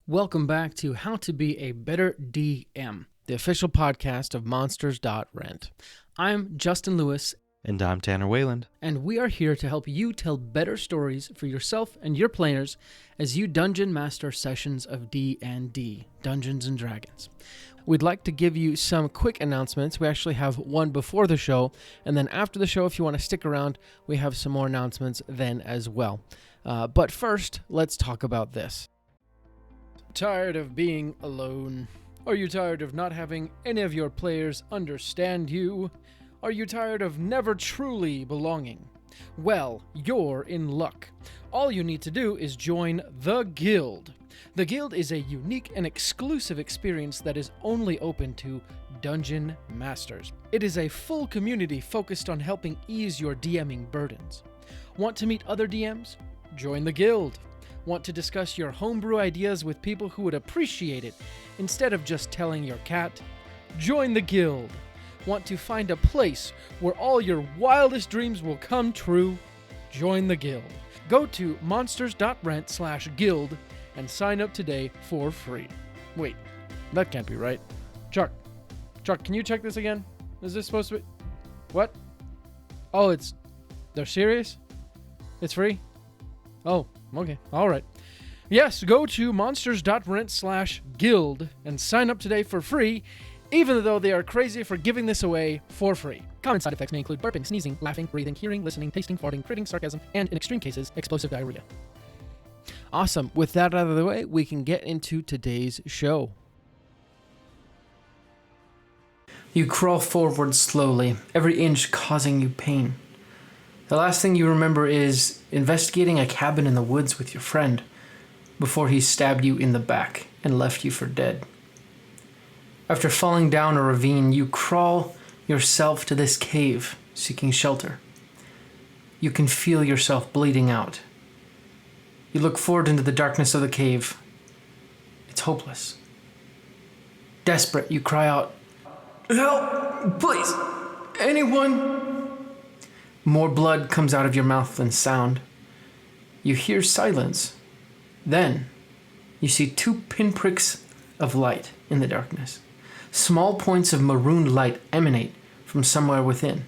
Welcome back to How to Be a Better DM, the official podcast of Monsters.rent. I'm Justin Lewis. And I'm Tanner Wayland. And we are here to help you tell better stories for yourself and your players as you dungeon master sessions of D&D, Dungeons & Dragons. We'd like to give you some quick announcements. We actually have one before the show, and then after the show, if you want to stick around, we have some more announcements then as well. But first, let's talk about this. Tired of being alone? Are you tired of not having any of your players understand you? Are you tired of never truly belonging? Well, you're in luck. All you need to do is join the Guild. The Guild is a unique and exclusive experience that is only open to Dungeon Masters. It is a full community focused on helping ease your DMing burdens. Want to meet other DMs? Join the Guild. Want to discuss your homebrew ideas with people who would appreciate it instead of just telling your cat? Join the Guild. Want to find a place where all your wildest dreams will come true? Join the Guild. Go to monsters.rent/guild and sign up today for free. Wait, that can't be right. Chuck, can you check this again? Is this supposed to be... What? Oh, they're serious? It's free? Oh, okay. All right. Yes, go to monsters.rent/guild and sign up today for free, even though they are crazy for giving this away for free. Common side effects may include burping, sneezing, laughing, breathing, hearing, listening, tasting, farting, critting, sarcasm, and in extreme cases, explosive diarrhea. Awesome. With that out of the way, we can get into today's show. You crawl forward slowly, every inch causing you pain. The last thing you remember is investigating a cabin in the woods with your friend before he stabbed you in the back and left you for dead. After falling down a ravine, you crawl yourself to this cave, seeking shelter. You can feel yourself bleeding out. You look forward into the darkness of the cave. It's hopeless. Desperate, you cry out, "Help! Please! Anyone!" More blood comes out of your mouth than sound. You hear silence. Then, you see two pinpricks of light in the darkness. Small points of maroon light emanate from somewhere within.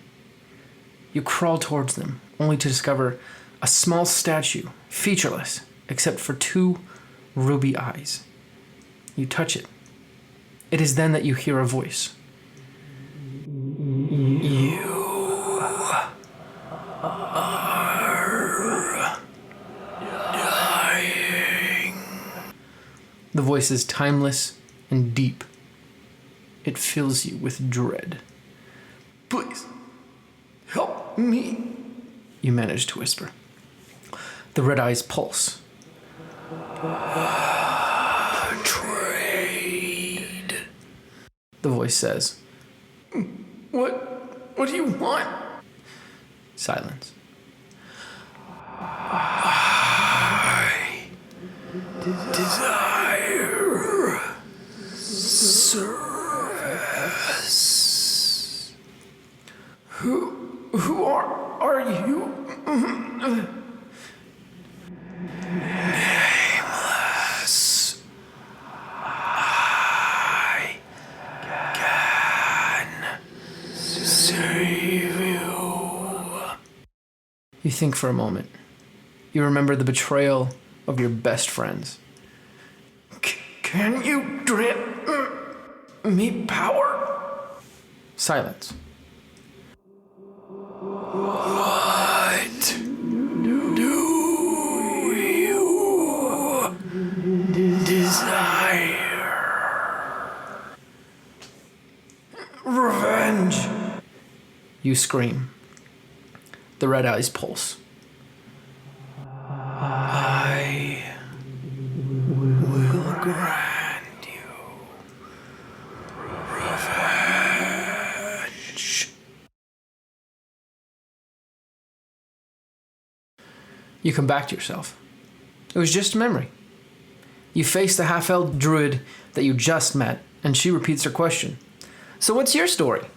You crawl towards them, only to discover a small statue, featureless, except for two ruby eyes. You touch it. It is then that you hear a voice. You are dying. The voice is timeless and deep. It fills you with dread. "Please, help me," you manage to whisper. The red eyes pulse. "Betrayed," the voice says. What do you want?" Silence. "I desire service." Who are you?" "Nameless. I can save you." You think for a moment. You remember the betrayal of your best friends. Can you grant me power?" Silence. "What do you desire?" "Revenge," you scream. The red eyes pulse. "I will grant you revenge." You come back to yourself. It was just a memory. You face the half-elf druid that you just met, and she repeats her question. "So what's your story?"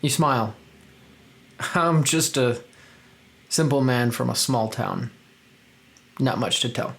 You smile. "I'm just a simple man from a small town. Not much to tell."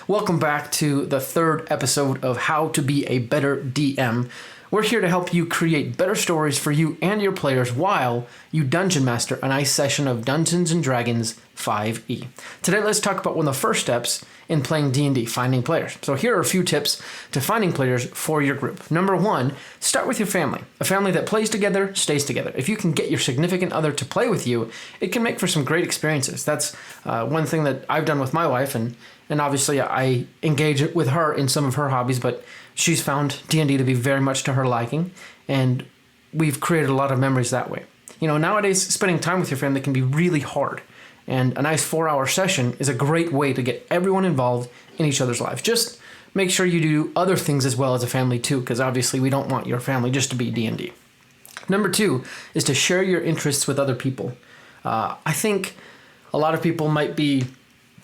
Welcome back to the third episode of How to Be a Better DM. We're here to help you create better stories for you and your players while you dungeon master a nice session of Dungeons & Dragons 5e. Today, let's talk about one of the first steps in playing D&D, finding players. So here are a few tips to finding players for your group. Number one, start with your family. A family that plays together, stays together. If you can get your significant other to play with you, it can make for some great experiences. That's one thing that I've done with my wife, and obviously I engage with her in some of her hobbies, but she's found D&D to be very much to her liking, and we've created a lot of memories that way. You know, nowadays, spending time with your family can be really hard, and a nice 4-hour session is a great way to get everyone involved in each other's lives. Just make sure you do other things as well as a family too, because obviously we don't want your family just to be D&D. Number two is to share your interests with other people. I think a lot of people might be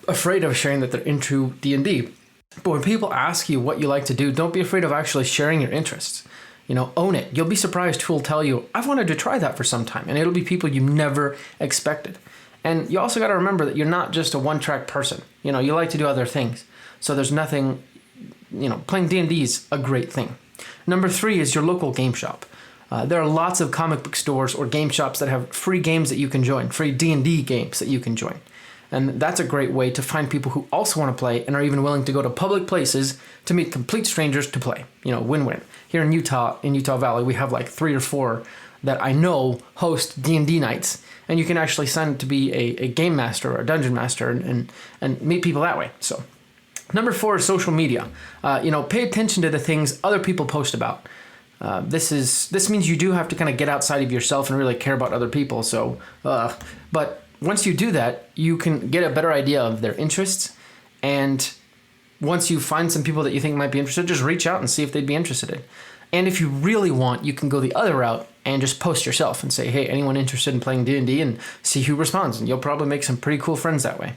afraid of sharing that they're into D&D. But when people ask you what you like to do, don't be afraid of actually sharing your interests. You know, own it. You'll be surprised who will tell you, I've wanted to try that for some time. And it'll be people you never expected. And you also got to remember that you're not just a one-track person. You know, you like to do other things. So there's nothing, playing D&D is a great thing. Number three is your local game shop. There are lots of comic book stores or game shops that have free games that you can join, free D&D games that you can join. And that's a great way to find people who also want to play and are even willing to go to public places to meet complete strangers to play. You know, win-win. Here in Utah Valley, we have like 3 or 4 that I know host D&D nights. And you can actually sign up to be a game master or a dungeon master and meet people that way. So, number 4 is social media. Pay attention to the things other people post about. This means you do have to kind of get outside of yourself and really care about other people. But once you do that, you can get a better idea of their interests. And once you find some people that you think might be interested, just reach out and see if they'd be interested in. And if you really want, you can go the other route and just post yourself and say, hey, anyone interested in playing D&D, and see who responds. And you'll probably make some pretty cool friends that way.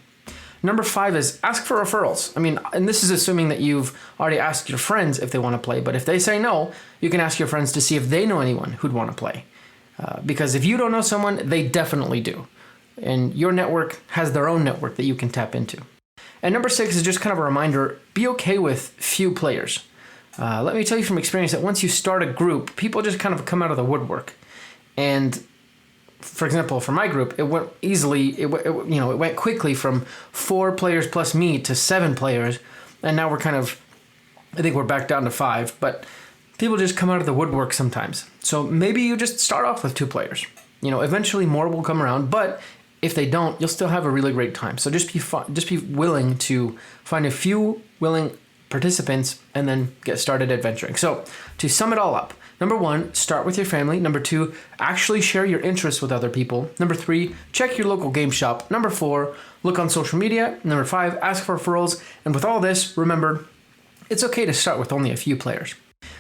Number 5 is ask for referrals. And this is assuming that you've already asked your friends if they want to play. But if they say no, you can ask your friends to see if they know anyone who'd want to play. Because if you don't know someone, they definitely do. And your network has their own network that you can tap into. And number 6 is just kind of a reminder, be okay with few players. Let me tell you from experience that once you start a group, people just kind of come out of the woodwork. And for example, for my group, it went easily, it went quickly from 4 players plus me to 7 players. And now I think we're back down to 5, but people just come out of the woodwork sometimes. So maybe you just start off with 2 players. Eventually more will come around, but if they don't, you'll still have a really great time. So just be willing to find a few willing participants and then get started adventuring. So to sum it all up, number 1, start with your family. Number 2, actually share your interests with other people. Number 3, check your local game shop. Number 4, look on social media. Number 5, ask for referrals. And with all this, remember, it's okay to start with only a few players.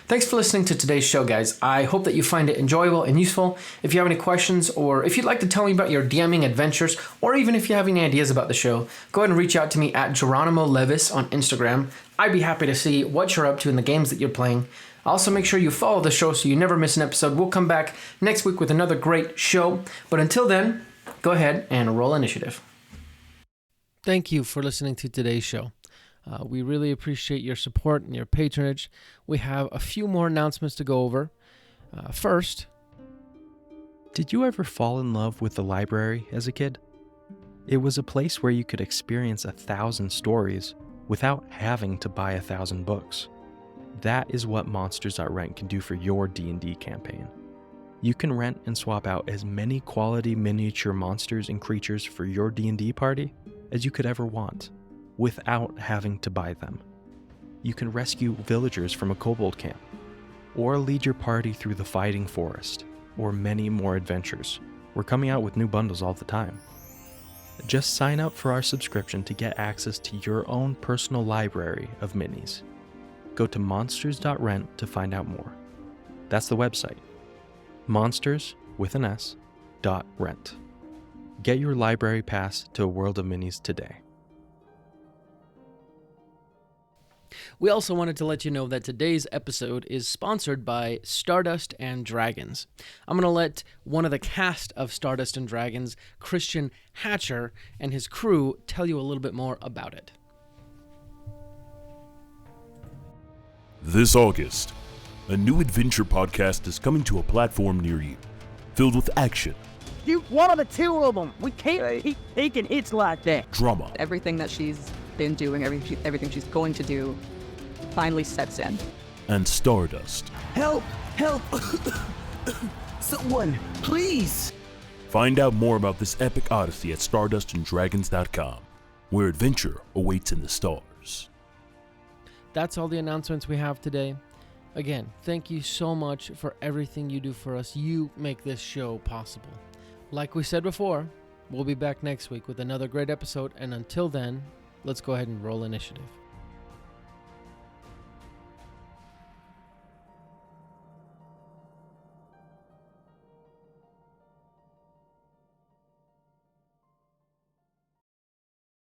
Thanks for listening to today's show, guys. I hope that you find it enjoyable and useful. If you have any questions, or if you'd like to tell me about your DMing adventures, or even if you have any ideas about the show, go ahead and reach out to me at Geronimo Levis on Instagram. I'd be happy to see what you're up to in the games that you're playing. Also, make sure you follow the show so you never miss an episode. We'll come back next week with another great show. But until then, go ahead and roll initiative. Thank you for listening to today's show. We really appreciate your support and your patronage. We have a few more announcements to go over. First, did you ever fall in love with the library as a kid? It was a place where you could experience 1,000 stories without having to buy 1,000 books. That is what Monsters.rent can do for your D&D campaign. You can rent and swap out as many quality miniature monsters and creatures for your D&D party as you could ever want, without having to buy them. You can rescue villagers from a kobold camp, or lead your party through the fighting forest, or many more adventures. We're coming out with new bundles all the time. Just sign up for our subscription to get access to your own personal library of minis. Go to monsters.rent to find out more. That's the website. Monsters, with an S, .rent. Get your library pass to a world of minis today. We also wanted to let you know that today's episode is sponsored by Stardust and Dragons. I'm going to let one of the cast of Stardust and Dragons, Christian Hatcher, and his crew tell you a little bit more about it. This August, a new adventure podcast is coming to a platform near you, filled with action, You one of the two of them. We can't keep taking hits like that. drama, Everything that she's been doing, everything she's going to do, finally sets in. and stardust. Help! Help! Someone, please! Find out more about this epic odyssey at stardustanddragons.com, where adventure awaits in the stars. That's all the announcements we have today. Again, thank you so much for everything you do for us. You make this show possible. Like we said before, we'll be back next week with another great episode, and until then, let's go ahead and roll initiative.